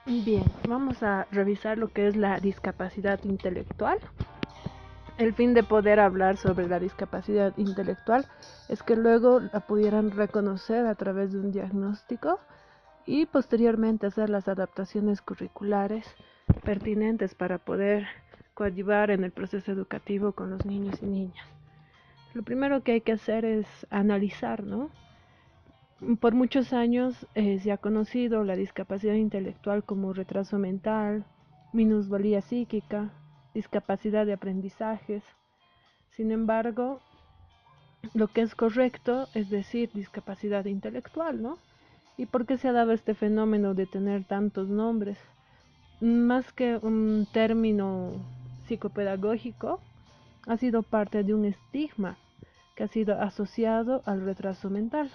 Bien, vamos a revisar lo que es la discapacidad intelectual. El fin de poder hablar sobre la discapacidad intelectual es que luego la pudieran reconocer a través de un diagnóstico y posteriormente hacer las adaptaciones curriculares pertinentes para poder coadyuvar en el proceso educativo con los niños y niñas. Lo primero que hay que hacer es analizar, ¿no? Por muchos años se ha conocido la discapacidad intelectual como retraso mental, minusvalía psíquica, discapacidad de aprendizajes. Sin embargo, lo que es correcto es decir discapacidad intelectual, ¿no? ¿Y por qué se ha dado este fenómeno de tener tantos nombres? Más que un término psicopedagógico, ha sido parte de un estigma que ha sido asociado al retraso mental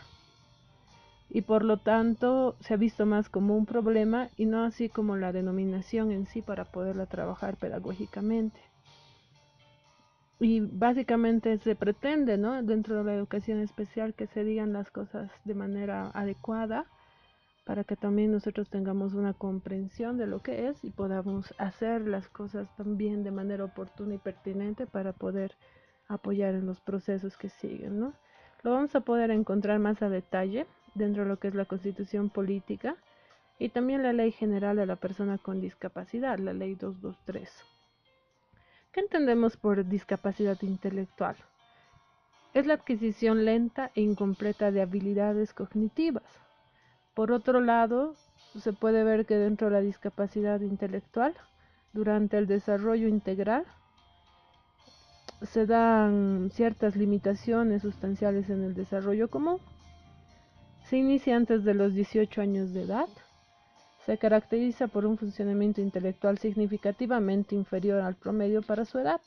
y por lo tanto se ha visto más como un problema y no así como la denominación en sí para poderla trabajar pedagógicamente. Y básicamente se pretende, ¿no? Dentro de la educación especial que se digan las cosas de manera adecuada para que también nosotros tengamos una comprensión de lo que es y podamos hacer las cosas también de manera oportuna y pertinente para poder apoyar en los procesos que siguen, ¿no? Lo vamos a poder encontrar más a detalle dentro de lo que es la Constitución Política y también la Ley General de la Persona con Discapacidad, la Ley 223. ¿Qué entendemos por discapacidad intelectual? Es la adquisición lenta e incompleta de habilidades cognitivas. Por otro lado, se puede ver que dentro de la discapacidad intelectual, durante el desarrollo integral, se dan ciertas limitaciones sustanciales en el desarrollo común. Se inicia antes de los 18 años de edad. Se caracteriza por un funcionamiento intelectual significativamente inferior al promedio para su edad,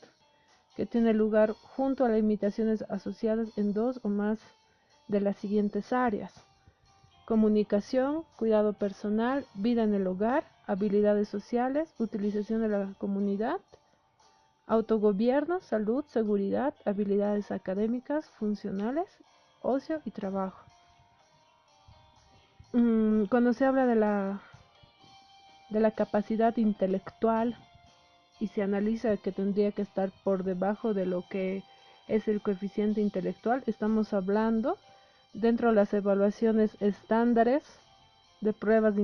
que tiene lugar junto a las limitaciones asociadas en dos o más de las siguientes áreas: comunicación, cuidado personal, vida en el hogar, habilidades sociales, utilización de la comunidad, autogobierno, salud, seguridad, habilidades académicas, funcionales, ocio y trabajo. Cuando se habla de la capacidad intelectual y se analiza que tendría que estar por debajo de lo que es el coeficiente intelectual, estamos hablando dentro de las evaluaciones estándares de pruebas de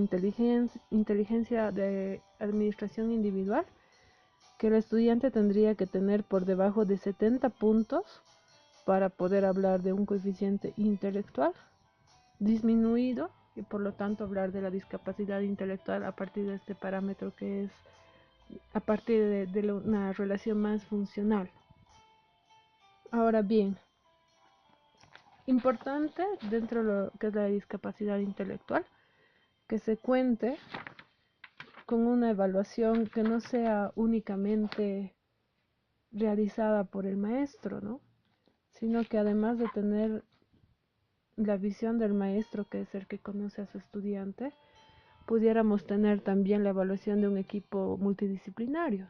inteligencia de administración individual, que el estudiante tendría que tener por debajo de 70 puntos para poder hablar de un coeficiente intelectual disminuido y por lo tanto hablar de la discapacidad intelectual a partir de este parámetro que es a partir de una relación más funcional. Ahora bien, importante dentro de lo que es la discapacidad intelectual, que se cuente con una evaluación que no sea únicamente realizada por el maestro, ¿no? Sino que además de tener la visión del maestro, que es el que conoce a su estudiante, pudiéramos tener también la evaluación de un equipo multidisciplinario.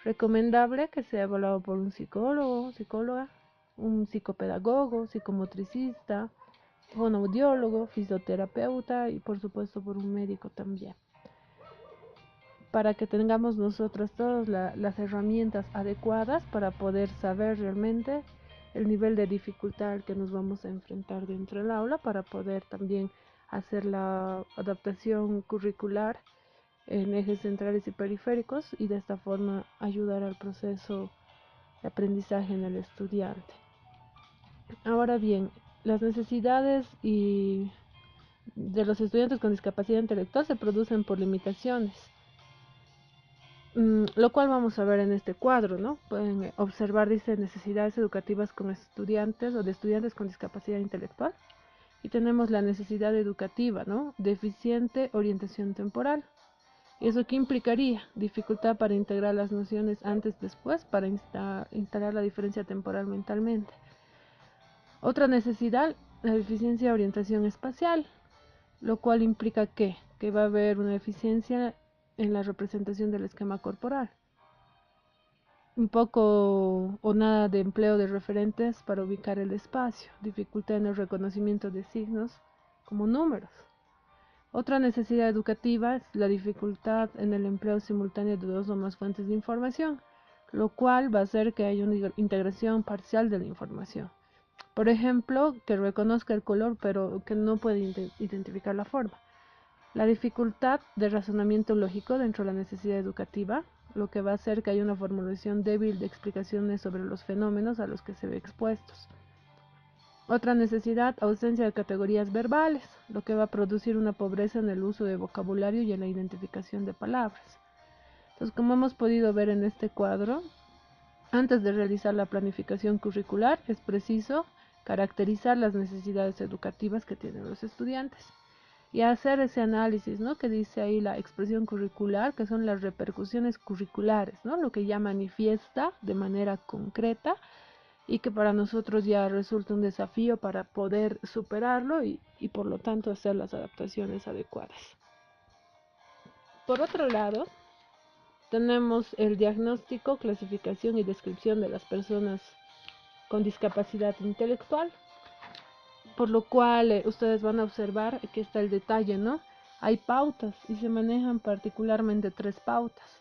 Recomendable que sea evaluado por un psicólogo, psicóloga, un psicopedagogo, psicomotricista, fonoaudiólogo, fisioterapeuta y por supuesto por un médico también, para que tengamos nosotros todas las herramientas adecuadas para poder saber realmente el nivel de dificultad al que nos vamos a enfrentar dentro del aula, para poder también hacer la adaptación curricular en ejes centrales y periféricos y de esta forma ayudar al proceso de aprendizaje en el estudiante. Ahora bien, las necesidades y de los estudiantes con discapacidad intelectual se producen por limitaciones, lo cual vamos a ver en este cuadro, ¿no? Pueden observar, dice, necesidades educativas con estudiantes o de estudiantes con discapacidad intelectual. Y tenemos la necesidad educativa, ¿no? Deficiente orientación temporal. ¿Y eso qué implicaría? Dificultad para integrar las nociones antes-después, para instalar la diferencia temporal mentalmente. Otra necesidad, la deficiencia de orientación espacial, lo cual implica que va a haber una deficiencia en la representación del esquema corporal. Un poco o nada de empleo de referentes para ubicar el espacio, dificultad en el reconocimiento de signos como números. Otra necesidad educativa es la dificultad en el empleo simultáneo de dos o más fuentes de información, lo cual va a hacer que haya una integración parcial de la información. Por ejemplo, que reconozca el color pero que no puede identificar la forma. La dificultad de razonamiento lógico dentro de la necesidad educativa, lo que va a hacer que haya una formulación débil de explicaciones sobre los fenómenos a los que se ve expuestos. Otra necesidad, ausencia de categorías verbales, lo que va a producir una pobreza en el uso de vocabulario y en la identificación de palabras. Entonces, como hemos podido ver en este cuadro, antes de realizar la planificación curricular es preciso caracterizar las necesidades educativas que tienen los estudiantes y hacer ese análisis, ¿no? Que dice ahí la expresión curricular, que son las repercusiones curriculares, ¿no? Lo que ya manifiesta de manera concreta y que para nosotros ya resulta un desafío para poder superarlo y por lo tanto hacer las adaptaciones adecuadas. Por otro lado, tenemos el diagnóstico, clasificación y descripción de las personas con discapacidad intelectual, por lo cual ustedes van a observar que está el detalle, ¿no? Hay pautas y se manejan particularmente 3 pautas.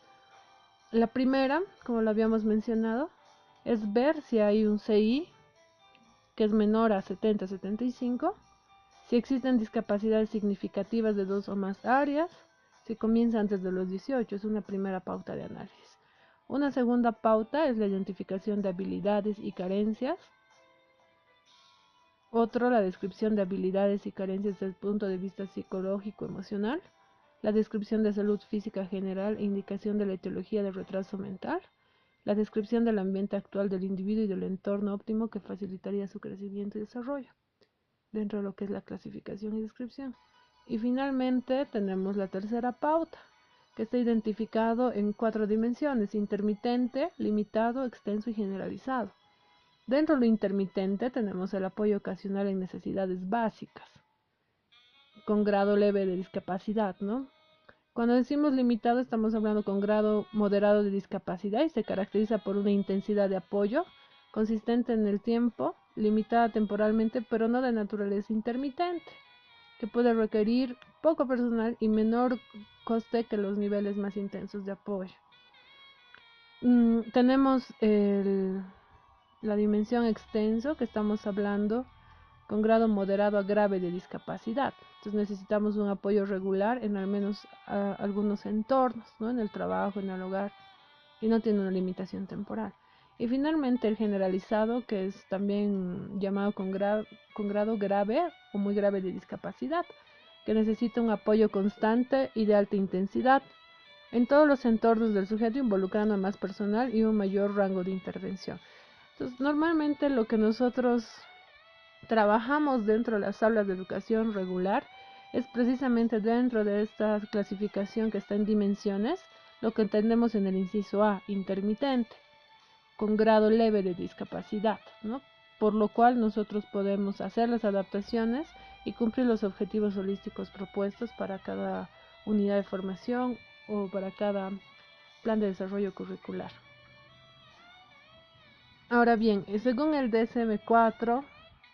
La primera, como lo habíamos mencionado, es ver si hay un CI que es menor a 70-75, si existen discapacidades significativas de 2 o más áreas, si comienza antes de los 18, es una primera pauta de análisis. Una segunda pauta es la identificación de habilidades y carencias. Otro, la descripción de habilidades y carencias desde el punto de vista psicológico-emocional. La descripción de salud física general e indicación de la etiología del retraso mental. La descripción del ambiente actual del individuo y del entorno óptimo que facilitaría su crecimiento y desarrollo, dentro de lo que es la clasificación y descripción. Y finalmente tenemos la tercera pauta, que está identificado en 4 dimensiones: intermitente, limitado, extenso y generalizado. Dentro de lo intermitente tenemos el apoyo ocasional en necesidades básicas, con grado leve de discapacidad, ¿no? Cuando decimos limitado estamos hablando con grado moderado de discapacidad y se caracteriza por una intensidad de apoyo consistente en el tiempo, limitada temporalmente, pero no de naturaleza intermitente, que puede requerir poco personal y menor coste que los niveles más intensos de apoyo. Tenemos la dimensión extenso, que estamos hablando con grado moderado a grave de discapacidad. Entonces necesitamos un apoyo regular en al menos algunos entornos, ¿no? En el trabajo, en el hogar, y no tiene una limitación temporal. Y finalmente el generalizado, que es también llamado con grado grave o muy grave de discapacidad, que necesita un apoyo constante y de alta intensidad en todos los entornos del sujeto, involucrando a más personal y un mayor rango de intervención. Entonces, normalmente lo que nosotros trabajamos dentro de las aulas de educación regular es precisamente dentro de esta clasificación que está en dimensiones, lo que entendemos en el inciso A, intermitente, con grado leve de discapacidad, ¿no? Por lo cual nosotros podemos hacer las adaptaciones y cumplir los objetivos holísticos propuestos para cada unidad de formación o para cada plan de desarrollo curricular. Ahora bien, según el DSM-4,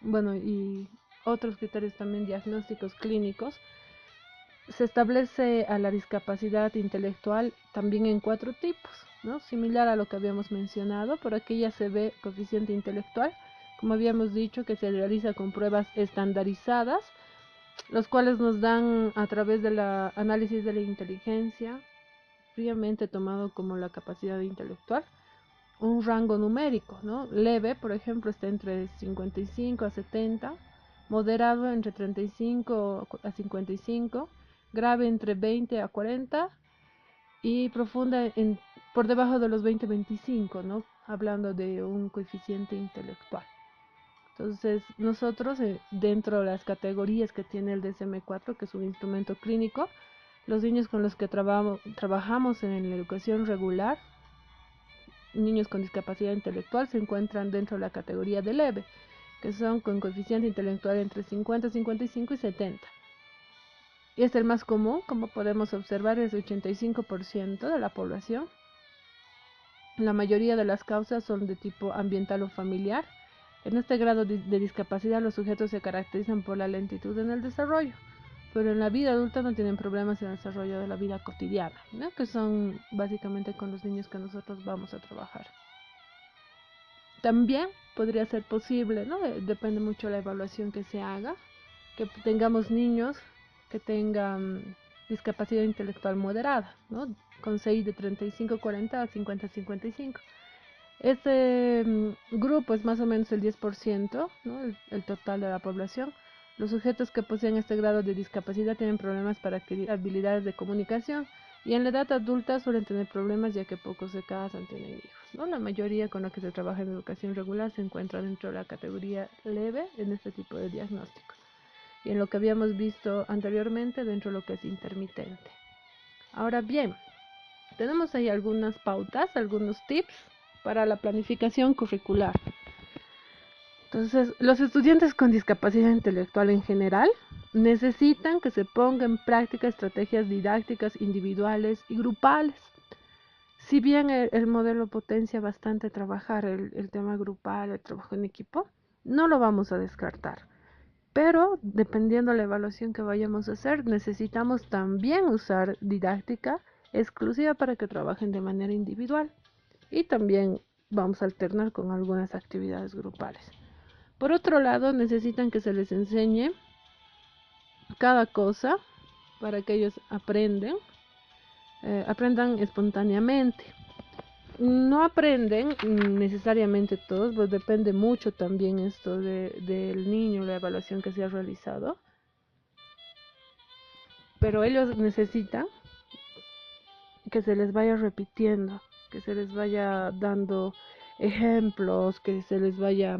bueno, y otros criterios también diagnósticos clínicos, se establece a la discapacidad intelectual también en 4 tipos, ¿no? Similar a lo que habíamos mencionado, por aquí ya se ve coeficiente intelectual, como habíamos dicho, que se realiza con pruebas estandarizadas, los cuales nos dan a través del análisis de la inteligencia, fríamente tomado como la capacidad intelectual, un rango numérico, ¿no? Leve, por ejemplo, está entre 55 a 70, moderado entre 35 a 55, grave entre 20 a 40 y profunda por debajo de los 20-25, ¿no? Hablando de un coeficiente intelectual. Entonces, nosotros, dentro de las categorías que tiene el DSM-4, que es un instrumento clínico, los niños con los que trabajamos en la educación regular, niños con discapacidad intelectual, se encuentran dentro de la categoría de leve, que son con coeficiente intelectual entre 50, 55 y 70. Y es el más común, como podemos observar, es el 85% de la población. La mayoría de las causas son de tipo ambiental o familiar. En este grado de discapacidad los sujetos se caracterizan por la lentitud en el desarrollo, pero en la vida adulta no tienen problemas en el desarrollo de la vida cotidiana, ¿no? Que son básicamente con los niños que nosotros vamos a trabajar. También podría ser posible, ¿no? Depende mucho de la evaluación que se haga, que tengamos niños que tengan discapacidad intelectual moderada, ¿no? Con CI de 35-40 a 50-55. Este grupo es más o menos el 10%, ¿no? el total de la población. Los sujetos que poseen este grado de discapacidad tienen problemas para adquirir habilidades de comunicación y en la edad adulta suelen tener problemas ya que pocos de casan tienen hijos, ¿no? La mayoría con la que se trabaja en educación regular se encuentra dentro de la categoría leve en este tipo de diagnóstico y en lo que habíamos visto anteriormente dentro de lo que es intermitente. Ahora bien, tenemos ahí algunas pautas, algunos tips para la planificación curricular. Entonces, los estudiantes con discapacidad intelectual en general necesitan que se pongan en práctica estrategias didácticas individuales y grupales. Si bien el modelo potencia bastante trabajar el tema grupal, el trabajo en equipo, no lo vamos a descartar. Pero dependiendo de la evaluación que vayamos a hacer, necesitamos también usar didáctica exclusiva para que trabajen de manera individual. Y también vamos a alternar con algunas actividades grupales. Por otro lado, necesitan que se les enseñe cada cosa para que ellos aprendan espontáneamente. No aprenden necesariamente todos, pues depende mucho también esto del niño, la evaluación que se ha realizado. Pero ellos necesitan que se les vaya repitiendo, que se les vaya dando ejemplos, que se les vaya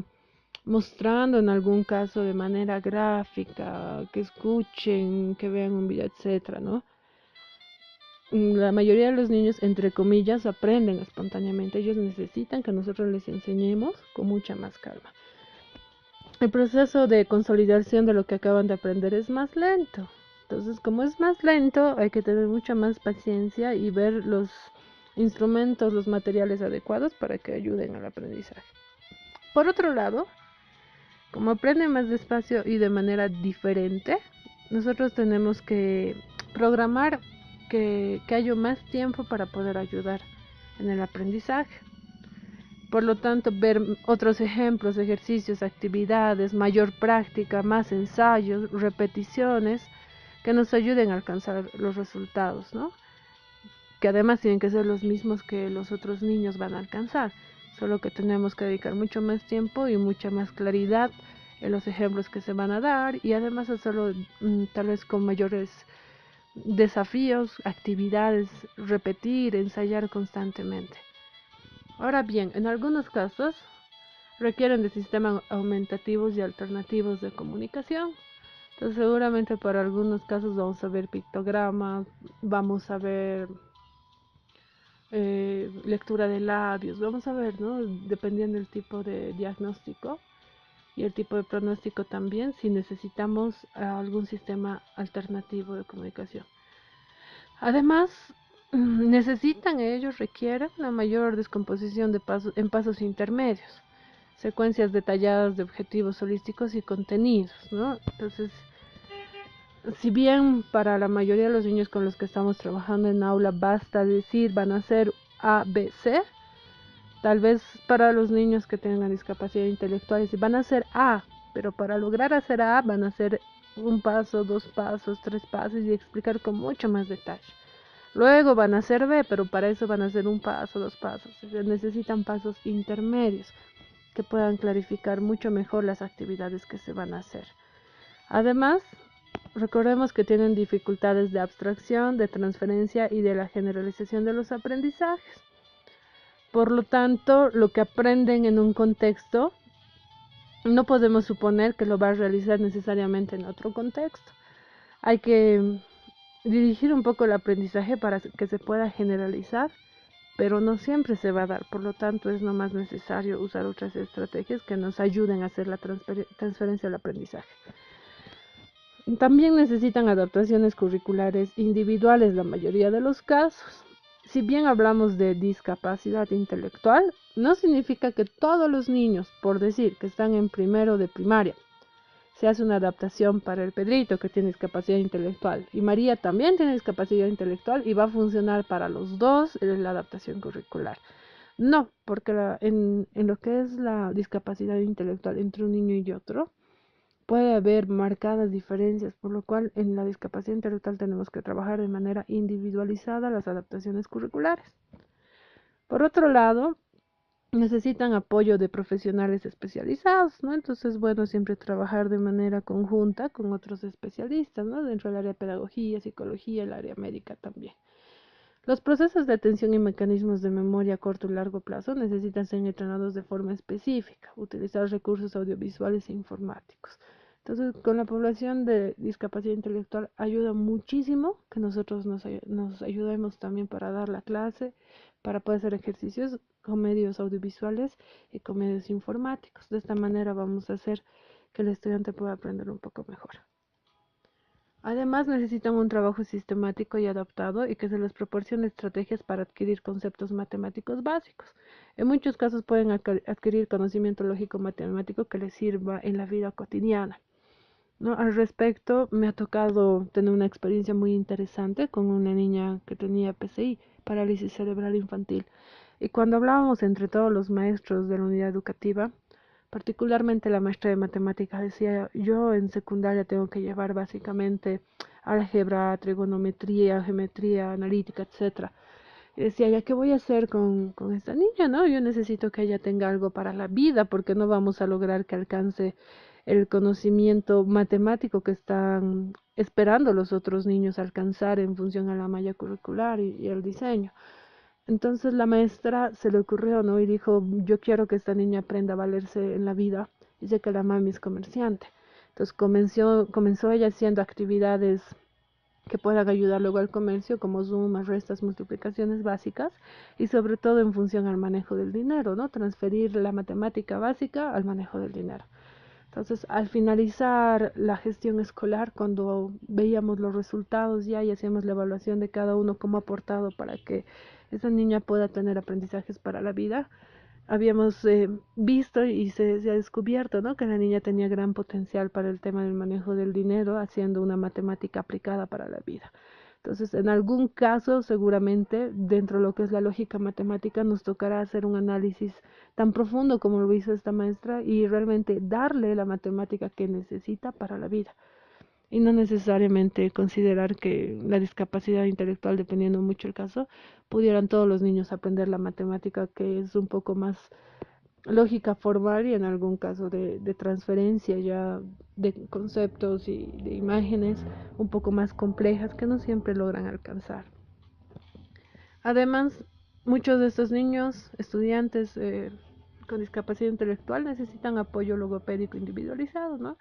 mostrando en algún caso de manera gráfica, que escuchen, que vean un video, etcétera, ¿no? La mayoría de los niños, entre comillas, aprenden espontáneamente. Ellos necesitan que nosotros les enseñemos con mucha más calma. El proceso de consolidación de lo que acaban de aprender es más lento. Entonces, como es más lento, hay que tener mucha más paciencia y ver los instrumentos, los materiales adecuados para que ayuden al aprendizaje. Por otro lado, como aprenden más despacio y de manera diferente, nosotros tenemos que programar que haya más tiempo para poder ayudar en el aprendizaje. Por lo tanto, ver otros ejemplos, ejercicios, actividades, mayor práctica, más ensayos, repeticiones, que nos ayuden a alcanzar los resultados, ¿no? Que además tienen que ser los mismos que los otros niños van a alcanzar, solo que tenemos que dedicar mucho más tiempo y mucha más claridad en los ejemplos que se van a dar y además hacerlo tal vez con mayores desafíos, actividades, repetir, ensayar constantemente. Ahora bien, en algunos casos requieren de sistemas aumentativos y alternativos de comunicación. Entonces seguramente para algunos casos vamos a ver pictogramas, vamos a ver lectura de labios, vamos a ver, ¿no? Dependiendo del tipo de diagnóstico y el tipo de pronóstico también, si necesitamos algún sistema alternativo de comunicación. Además, requieren una mayor descomposición de pasos, en pasos intermedios, secuencias detalladas de objetivos holísticos y contenidos, ¿no? Entonces, si bien para la mayoría de los niños con los que estamos trabajando en aula basta decir van a hacer A, B, C, tal vez para los niños que tengan discapacidad intelectual van a hacer A, pero para lograr hacer A van a hacer un paso, dos pasos, tres pasos y explicar con mucho más detalle. Luego van a hacer B, pero para eso van a hacer un paso, dos pasos. Necesitan pasos intermedios que puedan clarificar mucho mejor las actividades que se van a hacer. Además, recordemos que tienen dificultades de abstracción, de transferencia y de la generalización de los aprendizajes. Por lo tanto, lo que aprenden en un contexto, no podemos suponer que lo va a realizar necesariamente en otro contexto. Hay que dirigir un poco el aprendizaje para que se pueda generalizar, pero no siempre se va a dar. Por lo tanto, es nomás necesario usar otras estrategias que nos ayuden a hacer la transferencia del aprendizaje. También necesitan adaptaciones curriculares individuales la mayoría de los casos. Si bien hablamos de discapacidad intelectual, no significa que todos los niños, por decir que están en primero de primaria, se hace una adaptación para el Pedrito que tiene discapacidad intelectual y María también tiene discapacidad intelectual y va a funcionar para los dos la adaptación curricular. No, porque en lo que es la discapacidad intelectual entre un niño y otro, puede haber marcadas diferencias, por lo cual en la discapacidad intelectual tenemos que trabajar de manera individualizada las adaptaciones curriculares. Por otro lado, necesitan apoyo de profesionales especializados, ¿no? Entonces, bueno, siempre trabajar de manera conjunta con otros especialistas, ¿no? Dentro del área de pedagogía, psicología, el área médica también. Los procesos de atención y mecanismos de memoria a corto y largo plazo necesitan ser entrenados de forma específica, utilizar recursos audiovisuales e informáticos. Entonces, con la población de discapacidad intelectual ayuda muchísimo que nosotros nos ayudemos también para dar la clase, para poder hacer ejercicios con medios audiovisuales y con medios informáticos. De esta manera vamos a hacer que el estudiante pueda aprender un poco mejor. Además, necesitan un trabajo sistemático y adaptado y que se les proporcione estrategias para adquirir conceptos matemáticos básicos. En muchos casos pueden adquirir conocimiento lógico matemático que les sirva en la vida cotidiana, ¿no? Al respecto, me ha tocado tener una experiencia muy interesante con una niña que tenía PCI, parálisis cerebral infantil. Y cuando hablábamos entre todos los maestros de la unidad educativa, particularmente la maestra de matemáticas decía, yo en secundaria tengo que llevar básicamente álgebra, trigonometría, geometría analítica, etcétera. Y decía, ¿ya qué voy a hacer con esta niña, no? Yo necesito que ella tenga algo para la vida, porque no vamos a lograr que alcance el conocimiento matemático que están esperando los otros niños alcanzar en función a la malla curricular y el diseño. Entonces la maestra se le ocurrió, ¿no? Y dijo, yo quiero que esta niña aprenda a valerse en la vida. Dice que la mami es comerciante. Entonces comenzó ella haciendo actividades que puedan ayudar luego al comercio, como sumas, restas, multiplicaciones básicas, y sobre todo en función al manejo del dinero, ¿no? Transferir la matemática básica al manejo del dinero. Entonces, al finalizar la gestión escolar, cuando veíamos los resultados ya y hacíamos la evaluación de cada uno, cómo ha aportado para que esa niña pueda tener aprendizajes para la vida, habíamos visto y se ha descubierto, ¿no? Que la niña tenía gran potencial para el tema del manejo del dinero, haciendo una matemática aplicada para la vida. Entonces, en algún caso, seguramente, dentro de lo que es la lógica matemática, nos tocará hacer un análisis tan profundo como lo hizo esta maestra y realmente darle la matemática que necesita para la vida. Y no necesariamente considerar que la discapacidad intelectual, dependiendo mucho el caso, pudieran todos los niños aprender la matemática, que es un poco más lógica formal y en algún caso de transferencia ya de conceptos y de imágenes un poco más complejas que no siempre logran alcanzar. Además, muchos de estos niños, estudiantes con discapacidad intelectual, necesitan apoyo logopédico individualizado, ¿no?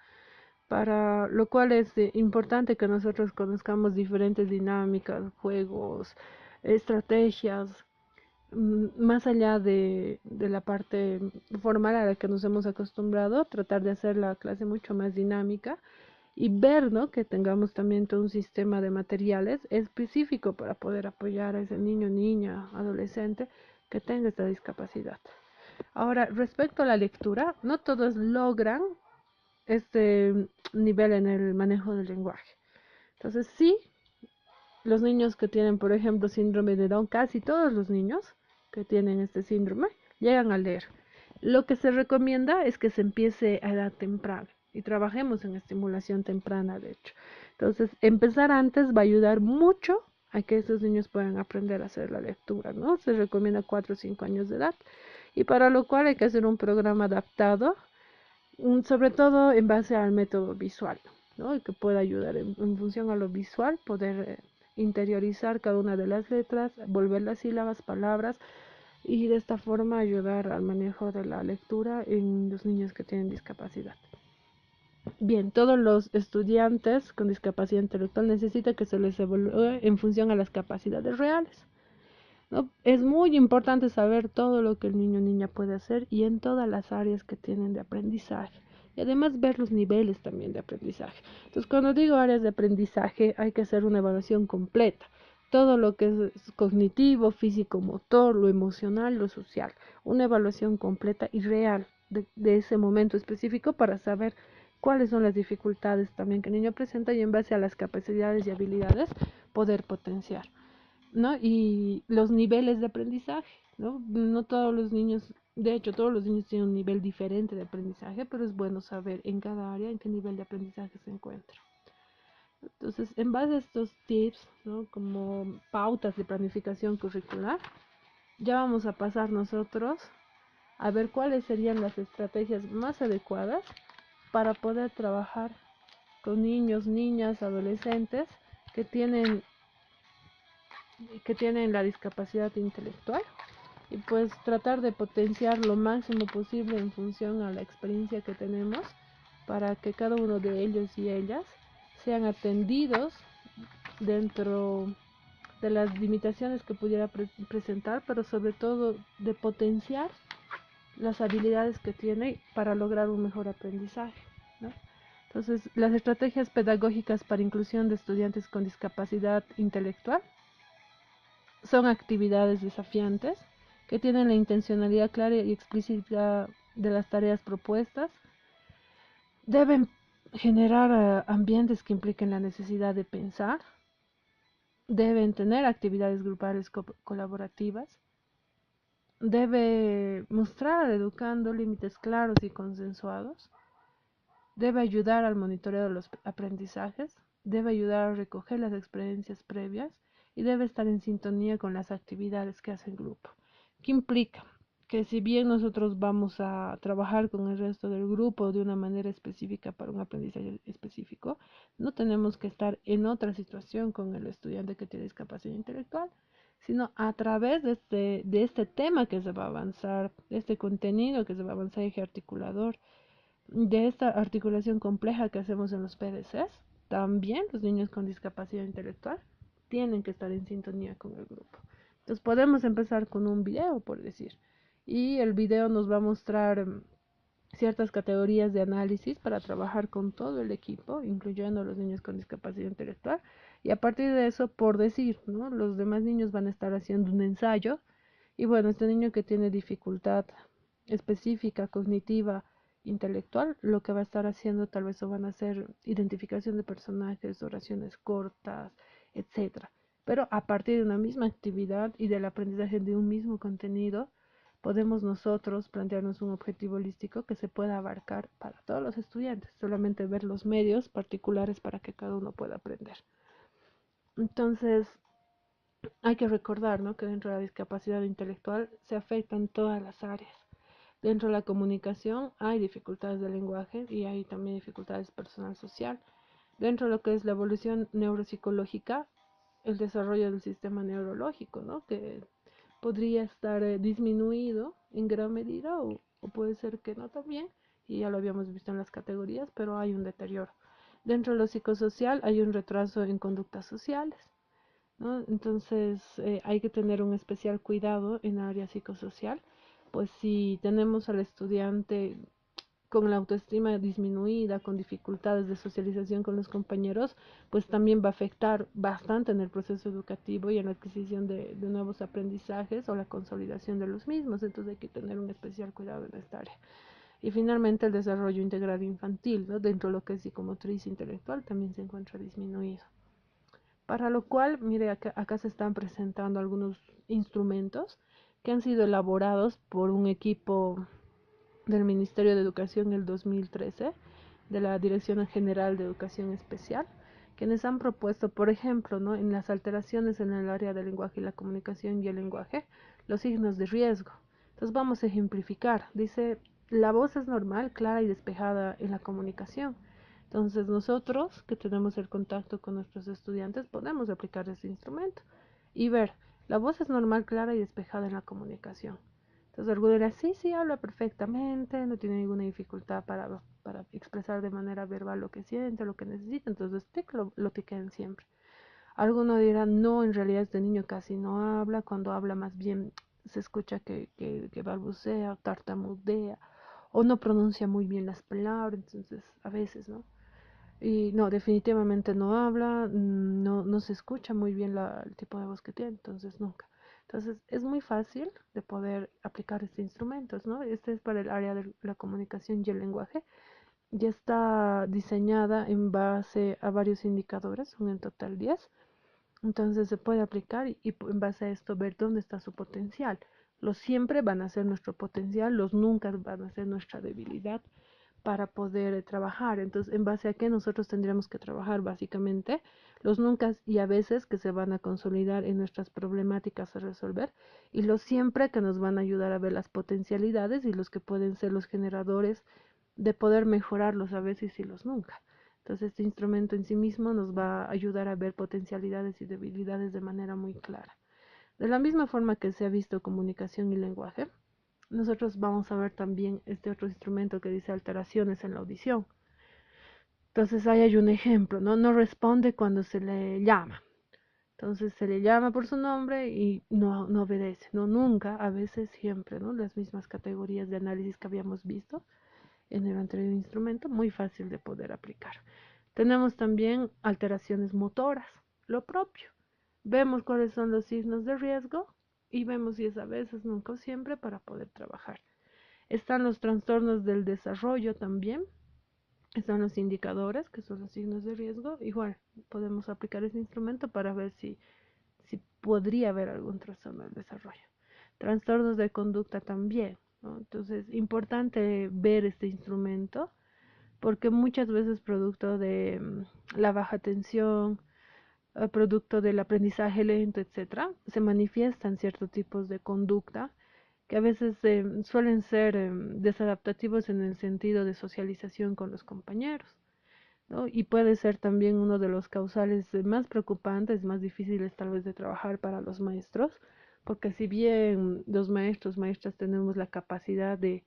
Para lo cual es importante que nosotros conozcamos diferentes dinámicas, juegos, estrategias, más allá de la parte formal a la que nos hemos acostumbrado, tratar de hacer la clase mucho más dinámica y ver, ¿no? Que tengamos también todo un sistema de materiales específico para poder apoyar a ese niño, niña, adolescente que tenga esta discapacidad. Ahora, respecto a la lectura, no todos logran este nivel en el manejo del lenguaje. Entonces, sí, los niños que tienen, por ejemplo, síndrome de Down, casi todos los niños que tienen este síndrome llegan a leer. Lo que se recomienda es que se empiece a edad temprana y trabajemos en estimulación temprana, de hecho. Entonces, empezar antes va a ayudar mucho a que esos niños puedan aprender a hacer la lectura, ¿no? Se recomienda 4 o 5 años de edad y para lo cual hay que hacer un programa adaptado, sobre todo en base al método visual, ¿no? Y que pueda ayudar en función a lo visual, poder interiorizar cada una de las letras, volver las sílabas, palabras, y de esta forma ayudar al manejo de la lectura en los niños que tienen discapacidad. Bien, todos los estudiantes con discapacidad intelectual necesitan que se les evalúe en función a las capacidades reales, ¿no? Es muy importante saber todo lo que el niño o niña puede hacer y en todas las áreas que tienen de aprendizaje. Y además ver los niveles también de aprendizaje. Entonces, cuando digo áreas de aprendizaje, hay que hacer una evaluación completa. Todo lo que es cognitivo, físico, motor, lo emocional, lo social. Una evaluación completa y real de ese momento específico para saber cuáles son las dificultades también que el niño presenta y en base a las capacidades y habilidades poder potenciar, ¿no? Y los niveles de aprendizaje, ¿no? No todos los niños, de hecho, todos los niños tienen un nivel diferente de aprendizaje, pero es bueno saber en cada área en qué nivel de aprendizaje se encuentra. Entonces, en base a estos tips, ¿no? Como pautas de planificación curricular, ya vamos a pasar nosotros a ver cuáles serían las estrategias más adecuadas para poder trabajar con niños, niñas, adolescentes que tienen, que tienen la discapacidad intelectual y pues tratar de potenciar lo máximo posible en función a la experiencia que tenemos para que cada uno de ellos y ellas sean atendidos dentro de las limitaciones que pudiera presentar, pero sobre todo de potenciar las habilidades que tiene para lograr un mejor aprendizaje, ¿no? Entonces, las estrategias pedagógicas para inclusión de estudiantes con discapacidad intelectual son actividades desafiantes que tienen la intencionalidad clara y explícita de las tareas propuestas. Deben generar ambientes que impliquen la necesidad de pensar. Deben tener actividades grupales colaborativas. Debe mostrar al educando límites claros y consensuados. Debe ayudar al monitoreo de los aprendizajes. Debe ayudar a recoger las experiencias previas y debe estar en sintonía con las actividades que hace el grupo. ¿Qué implica? Que si bien nosotros vamos a trabajar con el resto del grupo de una manera específica para un aprendizaje específico, no tenemos que estar en otra situación con el estudiante que tiene discapacidad intelectual, sino a través de este tema que se va a avanzar, de este contenido que se va a avanzar, eje articulador, de esta articulación compleja que hacemos en los PDCs, también los niños con discapacidad intelectual tienen que estar en sintonía con el grupo. Entonces podemos empezar con un video, por decir, y el video nos va a mostrar ciertas categorías de análisis para trabajar con todo el equipo, incluyendo a los niños con discapacidad intelectual, y a partir de eso, por decir, ¿no? Los demás niños van a estar haciendo un ensayo, y bueno, este niño que tiene dificultad específica, cognitiva, intelectual, lo que va a estar haciendo tal vez van a ser identificación de personajes, oraciones cortas, etcétera. Pero a partir de una misma actividad y del aprendizaje de un mismo contenido, podemos nosotros plantearnos un objetivo holístico que se pueda abarcar para todos los estudiantes, solamente ver los medios particulares para que cada uno pueda aprender. Entonces, hay que recordar, ¿no?, que dentro de la discapacidad intelectual se afectan todas las áreas. Dentro de la comunicación hay dificultades de lenguaje y hay también dificultades personal social. Dentro de lo que es la evolución neuropsicológica, el desarrollo del sistema neurológico, ¿no?, que podría estar disminuido en gran medida o puede ser que no también, y ya lo habíamos visto en las categorías, pero hay un deterioro. Dentro de lo psicosocial hay un retraso en conductas sociales, ¿no? Entonces hay que tener un especial cuidado en el área psicosocial, pues si tenemos al estudiante con la autoestima disminuida, con dificultades de socialización con los compañeros, pues también va a afectar bastante en el proceso educativo y en la adquisición de nuevos aprendizajes o la consolidación de los mismos. Entonces hay que tener un especial cuidado en esta área. Y finalmente el desarrollo integral infantil, ¿no?, dentro de lo que es psicomotriz intelectual, también se encuentra disminuido. Para lo cual, mire, acá se están presentando algunos instrumentos que han sido elaborados por un equipo del Ministerio de Educación en el 2013, de la Dirección General de Educación Especial, quienes han propuesto, por ejemplo, ¿no?, en las alteraciones en el área del lenguaje y la comunicación y el lenguaje, los signos de riesgo. Entonces vamos a ejemplificar. Dice, la voz es normal, clara y despejada en la comunicación. Entonces nosotros, que tenemos el contacto con nuestros estudiantes, podemos aplicar este instrumento y ver, la voz es normal, clara y despejada en la comunicación. Entonces alguno dirá, sí, sí, habla perfectamente, no tiene ninguna dificultad para expresar de manera verbal lo que siente, lo que necesita, entonces lo tiquen siempre. Alguno dirá, no, en realidad este niño casi no habla, cuando habla más bien se escucha que balbucea o tartamudea o no pronuncia muy bien las palabras, entonces a veces, ¿no? Y no, definitivamente no habla, no se escucha muy bien el tipo de voz que tiene, entonces nunca. Entonces es muy fácil de poder aplicar este instrumento, ¿no? Este es para el área de la comunicación y el lenguaje. ya está diseñada en base a varios indicadores, son en total 10. Entonces se puede aplicar y en base a esto ver dónde está su potencial. Los siempre van a ser nuestro potencial, los nunca van a ser nuestra debilidad para poder trabajar. Entonces, en base a qué nosotros tendríamos que trabajar básicamente los nunca y a veces que se van a consolidar en nuestras problemáticas a resolver y los siempre que nos van a ayudar a ver las potencialidades y los que pueden ser los generadores de poder mejorar los a veces y los nunca. Entonces, este instrumento en sí mismo nos va a ayudar a ver potencialidades y debilidades de manera muy clara. De la misma forma que se ha visto comunicación y lenguaje, nosotros vamos a ver también este otro instrumento que dice alteraciones en la audición. Entonces ahí hay un ejemplo, ¿no? No responde cuando se le llama. Entonces se le llama por su nombre y no obedece, no nunca, a veces siempre, ¿no? Las mismas categorías de análisis que habíamos visto en el anterior instrumento, muy fácil de poder aplicar. Tenemos también alteraciones motoras, lo propio. Vemos cuáles son los signos de riesgo y vemos si es a veces, nunca o siempre para poder trabajar. Están los trastornos del desarrollo también, están los indicadores, que son los signos de riesgo. Igual podemos aplicar ese instrumento para ver si podría haber algún trastorno del desarrollo. Trastornos de conducta también, ¿no? Entonces, importante ver este instrumento porque muchas veces producto de la baja atención, producto del aprendizaje lento, etcétera, se manifiestan ciertos tipos de conducta que a veces suelen ser desadaptativos en el sentido de socialización con los compañeros, ¿no? Y puede ser también uno de los causales más preocupantes, más difíciles tal vez de trabajar para los maestros, porque si bien los maestros, maestras tenemos la capacidad de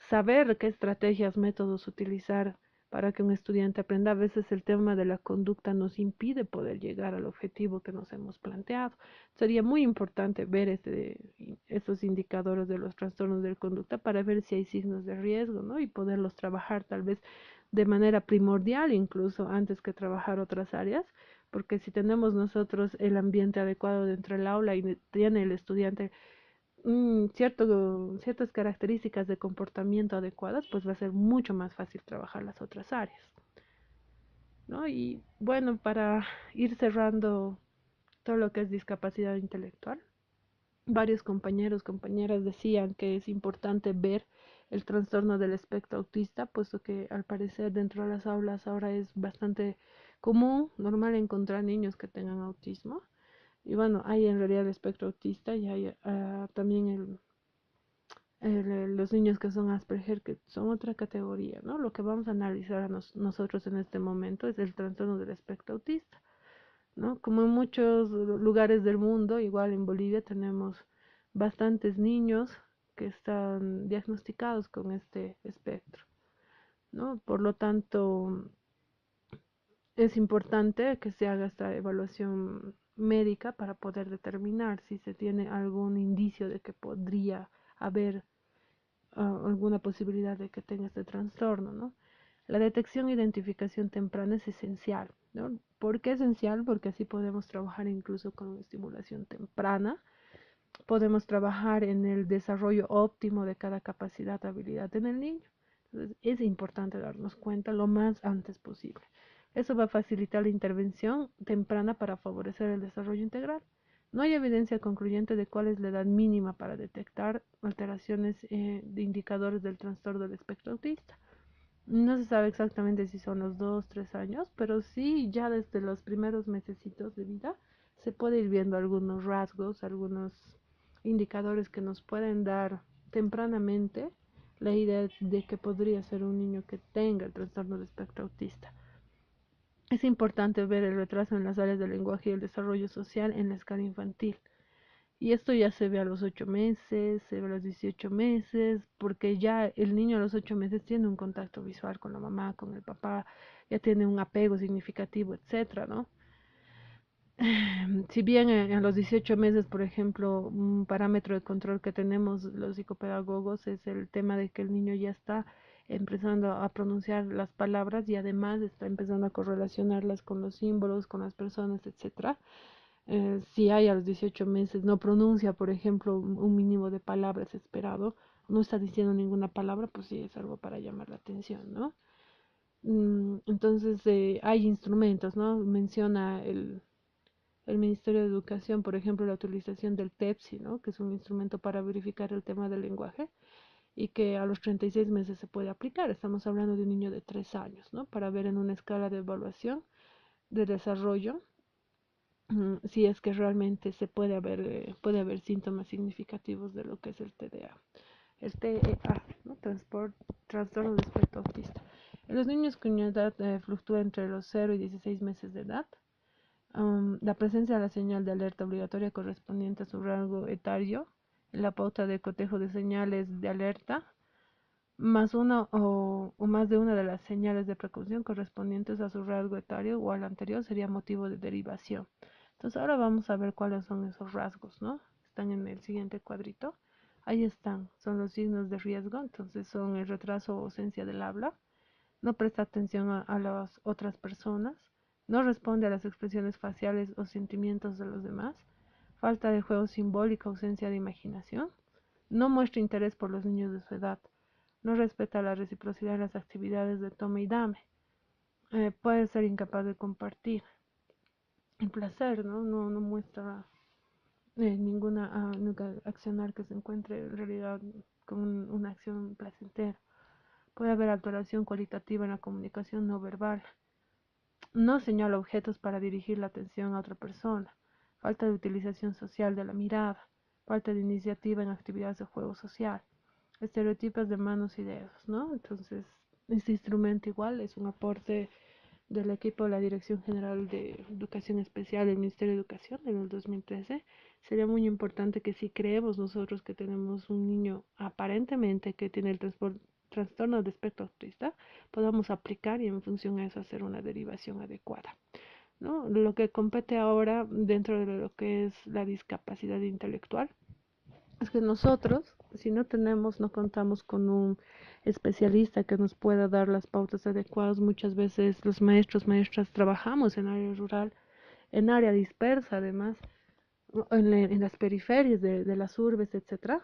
saber qué estrategias, métodos utilizar para que un estudiante aprenda, a veces el tema de la conducta nos impide poder llegar al objetivo que nos hemos planteado. Sería muy importante ver estos indicadores de los trastornos de conducta para ver si hay signos de riesgo, ¿no? Y poderlos trabajar tal vez de manera primordial, incluso antes que trabajar otras áreas, porque si tenemos nosotros el ambiente adecuado dentro del aula y tiene el estudiante ciertas características de comportamiento adecuadas, pues va a ser mucho más fácil trabajar las otras áreas, ¿no? Y bueno, para ir cerrando todo lo que es discapacidad intelectual, varios compañeros, compañeras decían que es importante ver el trastorno del espectro autista, puesto que al parecer dentro de las aulas ahora es bastante común, normal encontrar niños que tengan autismo. Y bueno, hay en realidad el espectro autista y hay también los niños que son Asperger, que son otra categoría, ¿no? Lo que vamos a analizar a nosotros en este momento es el trastorno del espectro autista, ¿no? Como en muchos lugares del mundo, igual en Bolivia tenemos bastantes niños que están diagnosticados con este espectro, ¿no? Por lo tanto, es importante que se haga esta evaluación médica para poder determinar si se tiene algún indicio de que podría haber alguna posibilidad de que tenga este trastorno, ¿no? La detección e identificación temprana es esencial, ¿no? ¿Por qué esencial? Porque así podemos trabajar incluso con estimulación temprana, podemos trabajar en el desarrollo óptimo de cada capacidad, habilidad en el niño. Entonces, es importante darnos cuenta lo más antes posible. Eso va a facilitar la intervención temprana para favorecer el desarrollo integral. No hay evidencia concluyente de cuál es la edad mínima para detectar alteraciones de indicadores del trastorno del espectro autista. No se sabe exactamente si son los 2, 3 años, pero sí ya desde los primeros mesecitos de vida se puede ir viendo algunos rasgos, algunos indicadores que nos pueden dar tempranamente la idea de que podría ser un niño que tenga el trastorno de espectro autista. Es importante ver el retraso en las áreas del lenguaje y el desarrollo social en la escala infantil. Y esto ya se ve a los 8 meses, se ve a los 18 meses, porque ya el niño a los 8 meses tiene un contacto visual con la mamá, con el papá, ya tiene un apego significativo, etcétera, ¿no? Si bien a los 18 meses, por ejemplo, un parámetro de control que tenemos los psicopedagogos es el tema de que el niño ya está empezando a pronunciar las palabras y además está empezando a correlacionarlas con los símbolos, con las personas, etcétera. Si hay a los 18 meses no pronuncia, por ejemplo, un mínimo de palabras esperado, no está diciendo ninguna palabra, pues sí es algo para llamar la atención, ¿no? Entonces hay instrumentos, ¿no? Menciona el Ministerio de Educación, por ejemplo, la utilización del TEPSI, ¿no? Que es un instrumento para verificar el tema del lenguaje y que a los 36 meses se puede aplicar. Estamos hablando de un niño de 3 años, ¿no? Para ver en una escala de evaluación de desarrollo si es que realmente puede haber síntomas significativos de lo que es el TDA. El TEA, ¿no? Trastorno de espectro autista. En los niños cuya edad fluctúa entre los 0 y 16 meses de edad, la presencia de la señal de alerta obligatoria correspondiente a su rango etario, en la pauta de cotejo de señales de alerta, más una o más de una de las señales de precaución correspondientes a su rasgo etario o al anterior sería motivo de derivación. Entonces ahora vamos a ver cuáles son esos rasgos, ¿no? Están en el siguiente cuadrito. Ahí están, son los signos de riesgo, entonces son el retraso o ausencia del habla, no presta atención a las otras personas, no responde a las expresiones faciales o sentimientos de los demás, falta de juego simbólico, ausencia de imaginación, no muestra interés por los niños de su edad, no respeta la reciprocidad en las actividades de tome y dame, puede ser incapaz de compartir el placer, ¿no? No muestra nunca accionar que se encuentre en realidad con una acción placentera. Puede haber alteración cualitativa en la comunicación no verbal. No señala objetos para dirigir la atención a otra persona. Falta de utilización social de la mirada. Falta de iniciativa en actividades de juego social. Estereotipos de manos y dedos, ¿no? Entonces, este instrumento igual es un aporte del equipo de la Dirección General de Educación Especial del Ministerio de Educación en el 2013. Sería muy importante que si creemos nosotros que tenemos un niño aparentemente que tiene el trastorno de espectro autista, podamos aplicar y en función a eso hacer una derivación adecuada, ¿no? Lo que compete ahora dentro de lo que es la discapacidad intelectual es que nosotros, si no contamos con un especialista que nos pueda dar las pautas adecuadas, muchas veces los maestros, maestras trabajamos en área rural, en área dispersa además, en las periferias de las urbes, etcétera.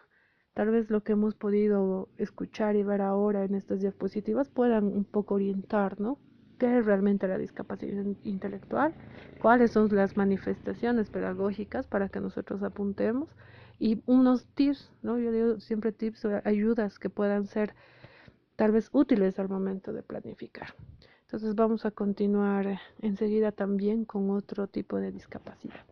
Tal vez lo que hemos podido escuchar y ver ahora en estas diapositivas puedan un poco orientar, ¿no? ¿Qué es realmente la discapacidad intelectual? ¿Cuáles son las manifestaciones pedagógicas para que nosotros apuntemos? Y unos tips, ¿no? Yo digo siempre tips o ayudas que puedan ser tal vez útiles al momento de planificar. Entonces vamos a continuar enseguida también con otro tipo de discapacidad.